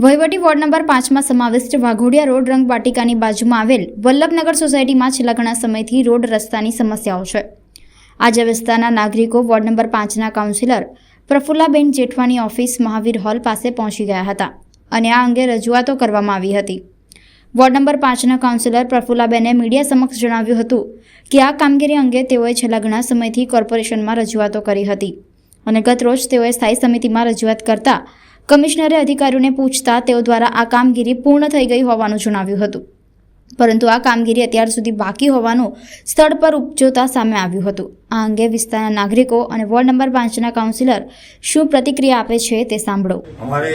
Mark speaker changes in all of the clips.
Speaker 1: વહીવટી ward number 5માં સમાવિષ્ટ Waghodia road રંગવાટિકાની બાજુમાં આવેલ વલ્લભનગર સોસાયટીમાં છેલ્લા ઘણા સમયથી રોડ રસ્તાની સમસ્યાઓ છે. આજે વિસ્તારના નાગરિકો વોર્ડ નંબર 5ના કાઉન્સિલર પ્રફુલ્લાબેન જેઠવાની ઓફિસ મહાવીર હોલ પાસે પહોંચી ગયા હતા અને આ અંગે રજૂઆતો કરવામાં આવી હતી. વોર્ડ નંબર 5ના કાઉન્સિલર પ્રફુલ્લાબેને મીડિયા સમક્ષ જણાવ્યું હતું કે આ કામગીરી અંગે તેઓએ છેલ્લા ઘણા સમયથી કોર્પોરેશનમાં રજૂઆતો કરી હતી અને ગતરોજ તેઓએ સ્થાયી સમિતિમાં રજૂઆત કરતા કમિશનરે અધિકારીઓને પૂછતા તેઓ દ્વારા આ કામગીરી પૂર્ણ થઈ ગઈ હોવાનું જણાવ્યું હતું, પરંતુ આ કામગીરી અત્યાર સુધી બાકી હોવાનું સ્થળ પર ઉપજોતા સામે આવ્યું હતું. આ અંગે વિસ્તારના નાગરિકો અને વોર્ડ નંબર 5ના કાઉન્સિલર શું પ્રતિક્રિયા આપે છે તે સાંભળો.
Speaker 2: અમારે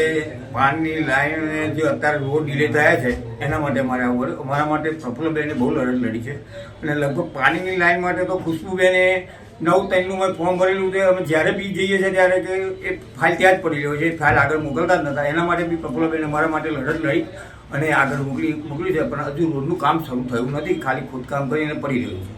Speaker 2: પાણીની લાઈન જે અત્યારે રોડ ડિલે થયા છે એના માટે અમારા માટે પ્રફુલ્લબેને બહુ લડત લડી છે અને લગભગ પાણીની લાઈન માટે તો ખુશ્બુબેને 9-3નું મેં ફોર્મ ભરેલું છે. અમે જ્યારે બી જઈએ છીએ ત્યારે એ ફાઇલ ત્યાં જ પડી રહ્યો છે, ફાઇલ આગળ મોકલતા જ નહોતા. એના માટે બી પ્રફુલ્લબેન અમારા માટે લડત લડી અને આગળ મોકલી છે, પણ હજુ રોડનું કામ શરૂ થયું નથી, ખાલી ખોદકામ કરીને પડી રહ્યું છે.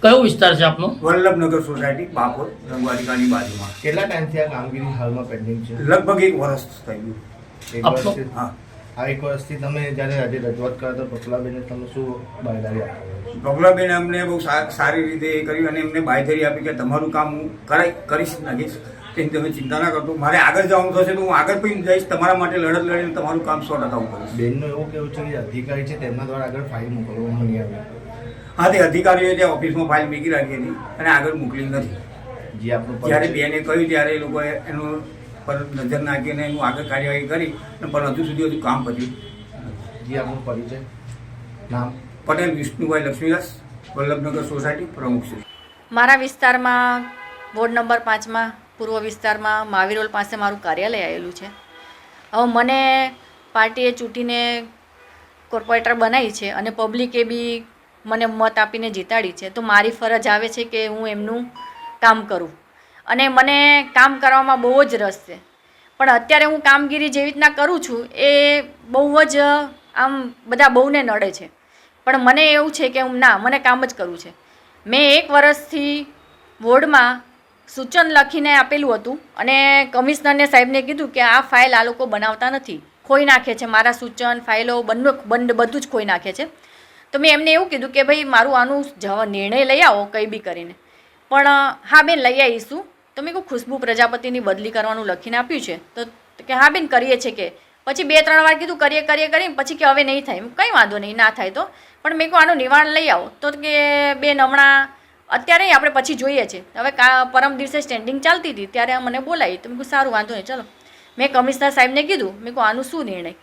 Speaker 3: કયો વિસ્તાર છે આપનો?
Speaker 2: વલ્લભનગર સોસાયટી, બાપોર, રંગવાટિકાની બાજુમાં.
Speaker 4: કેટલા ટાઈમથી આ કામગીરી હાલમાં પેન્ડિંગ છે?
Speaker 2: લગભગ 1 વર્ષ થઈ ગયું. હા,
Speaker 4: આ 1 વર્ષથી તમે જ્યારે આજે રજૂઆત કરો તો પ્રફુલ્લાબેને તમે શું બાંયધરી આપો?
Speaker 2: પ્રફુલ્લાબેને અમને બહુ સારી રીતે એ કર્યું અને એમને બાંયધરી આપી કે તમારું કામ હું કરીશ નાખીશ, તેની તમે ચિંતા ના કરતો. મારે આગળ જવાનું થશે તો હું આગળ પણ જઈશ, તમારા માટે લડત લડીને તમારું કામ 100% હું કરીશ.
Speaker 4: બેનનું એવું કેવું છે કે અધિકારી છે તેમના દ્વારા આગળ ફાઇલ મોકલવામાં નહીં આવી.
Speaker 2: હા, તે અધિકારીઓએ ત્યાં ઓફિસમાં ફાઇલ મૂકી રાખી હતી અને આગળ મોકલી નથી. જ્યારે બેને કહ્યું ત્યારે એ લોકોએ એનું પર નજર નાખીને એનું આગળ કાર્યવાહી કરી, પણ હજુ સુધી કામ પત્યું.
Speaker 4: જી, આપણો પરિચય? નામ?
Speaker 2: પટેલ વિષ્ણુભાઈ લક્ષ્મીદાસ, વલ્લભનગર સોસાયટી પ્રમુખ શ્રી.
Speaker 5: મારા વિસ્તારમાં વોર્ડ નંબર 5માં પૂર્વ વિસ્તારમાં મહાવીર હોલ પાસે મારું કાર્યાલય આવેલું છે. હવે મને પાર્ટીએ ચૂંટીને કોર્પોરેટર બનાવી છે અને પબ્લિકે બી મને મત આપીને જીતાડી છે, તો મારી ફરજ આવે છે કે હું એમનું કામ કરું અને મને કામ કરવામાં બહુ જ રસ છે. પણ અત્યારે હું કામગીરી જેવી રીતના કરું છું એ બહુ જ આમ બધા બહુને નડે છે, પણ મને એવું છે કે મને કામ જ કરવું છે. મેં 1 વર્ષથી વોર્ડમાં સૂચન લખીને આપેલું હતું અને કમિશનરને સાહેબને કીધું કે આ ફાઇલ આ લોકો બનાવતા નથી, ખોઈ નાખે છે, મારા સૂચન ફાઇલો બધું જ ખોઈ નાખે છે. તો મેં એમને એવું કીધું કે ભાઈ મારું આનું નિર્ણય લઈ આવો કંઈ બી કરીને. પણ હા બેન લઈ આવીશું. તો મેં કહું ખુશ્બુ પ્રજાપતિની બદલી કરવાનું લખીને આપ્યું છે, તો કે હા બેન કરીએ છીએ. કે પછી 2-3 વાર કીધું કરીએ પછી કે હવે નહીં થાય. કંઈ વાંધો નહીં, ના થાય તો પણ મેં કહું આનું નિવારણ લઈ આવો. તો કે બેન હમણાં અત્યારે આપણે પછી જોઈએ છે. હવે પરમ દિવસે સ્ટેન્ડિંગ ચાલતી હતી ત્યારે મને બોલાવી, તો મેં કહું સારું વાંધો નહીં ચલો. મેં કમિશનર સાહેબને કીધું, મેં કહું આનું શું નિર્ણય?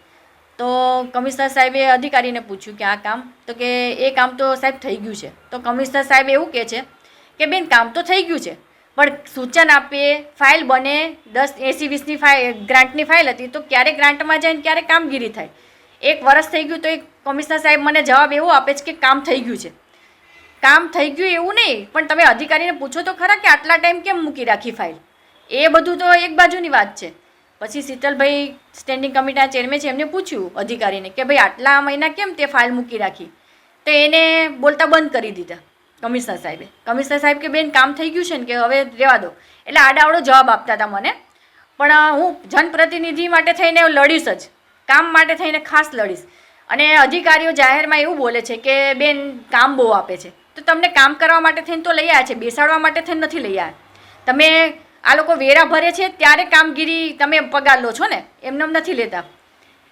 Speaker 5: તો કમિશનર સાહેબે અધિકારીને પૂછ્યું કે આ કામ, તો કે એ કામ તો સાહેબ થઈ ગયું છે. તો કમિશનર સાહેબ એવું કહે છે કે બેન કામ તો થઈ ગયું છે, પણ સૂચન આપીએ, ફાઇલ બને, 10-80-20ની ફાઇલ ગ્રાન્ટની ફાઇલ હતી, તો ક્યારે ગ્રાન્ટમાં જાય ને ક્યારે કામગીરી થાય. 1 વર્ષ થઈ ગયું તો એ કમિશનર સાહેબ મને જવાબ એવો આપે છે કે કામ થઈ ગયું છે. કામ થઈ ગયું એવું નહીં, પણ તમે અધિકારીને પૂછો તો ખરા કે આટલા ટાઈમ કેમ મૂકી રાખી ફાઇલ. એ બધું તો એક બાજુની વાત છે. પછી શીતલભાઈ સ્ટેન્ડિંગ કમિટીના ચેરમેન છે, એમને પૂછ્યું અધિકારીને કે ભાઈ આટલા મહિના કેમ તે ફાઇલ મૂકી રાખી, તો એને બોલતા બંધ કરી દીધા કમિશનર સાહેબે. કમિશનર સાહેબ કે બેન કામ થઈ ગયું છે ને, કે હવે રહેવા દો. એટલે આડાવડો જવાબ આપતા હતા મને. પણ હું જનપ્રતિનિધિ માટે થઈને લડીશ જ, કામ માટે થઈને ખાસ લડીશ. અને અધિકારીઓ જાહેરમાં એવું બોલે છે કે બેન કામ બહુ આપે છે, તો તમને કામ કરવા માટે થઈને તો લઈ આવ્યા છે, બેસાડવા માટે થઈને નથી લઈ આવ્યા. તમે આ લોકો વેરા ભરે છે ત્યારે કામગીરી તમે પગાર લો છો ને, એમને નથી લેતા.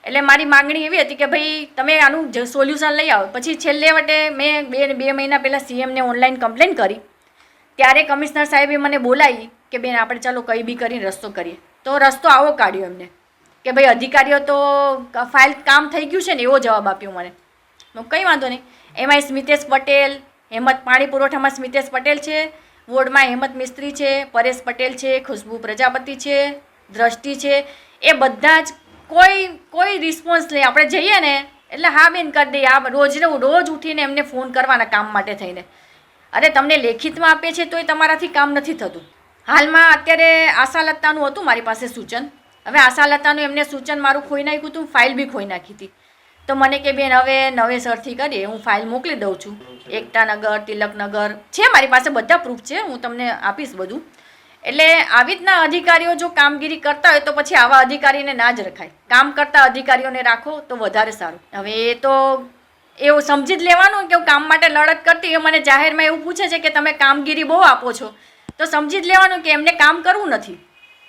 Speaker 5: એટલે મારી માગણી એવી હતી કે ભાઈ તમે આનું સોલ્યુશન લઈ આવો. પછી છેલ્લે વટે મેં 2 મહિના પહેલાં CMને ઓનલાઈન કમ્પ્લેન કરી, ત્યારે કમિશનર સાહેબે મને બોલાવી કે બેન આપણે ચાલો કંઈ બી કરીને રસ્તો કરીએ. તો રસ્તો આવો કાઢ્યો એમને કે ભાઈ અધિકારીઓ તો ફાઇલ કામ થઈ ગયું છે ને એવો જવાબ આપ્યો મને. કંઈ વાંધો નહીં. એમાંય સ્મિતેશ પટેલ, હેમત પાણી પુરવઠામાં સ્મિતેશ પટેલ છે, વોર્ડમાં હેમત મિસ્ત્રી છે, પરેશ પટેલ છે, ખુશ્બુ પ્રજાપતિ છે, દ્રષ્ટિ છે, એ બધા જ કોઈ રિસ્પોન્સ નહીં. આપણે જઈએ ને એટલે હા બેન કરી દઈએ. આ રોજ ઉઠીને એમને ફોન કરવાના કામ માટે થઈને. અરે તમને લેખિતમાં આપે છે તોય તમારાથી કામ નથી થતું. હાલમાં અત્યારે આશાલતાનું હતું મારી પાસે સૂચન. હવે આશાલતાનું એમને સૂચન મારું ખોઈ નાખ્યું હતું, ફાઇલ બી ખોઈ નાખી હતી. તો મને કે બેન હવે નવેસરથી કરીએ, હું ફાઇલ મોકલી દઉં છું. એકતાનગર, તિલકનગર છે મારી પાસે, બધા પ્રૂફ છે, હું તમને આપીશ બધું. એટલે આવી રીતના અધિકારીઓ જો કામગીરી કરતા હોય તો પછી આવા અધિકારીને ના જ રખાય. કામ કરતા અધિકારીઓને રાખો તો વધારે સારું. હવે એ તો એવું સમજી જ લેવાનું કે હું કામ માટે લડત કરતી, એ મને જાહેરમાં એવું પૂછે છે કે તમે કામગીરી બહુ આપો છો, તો સમજી જ લેવાનું કે એમને કામ કરવું નથી.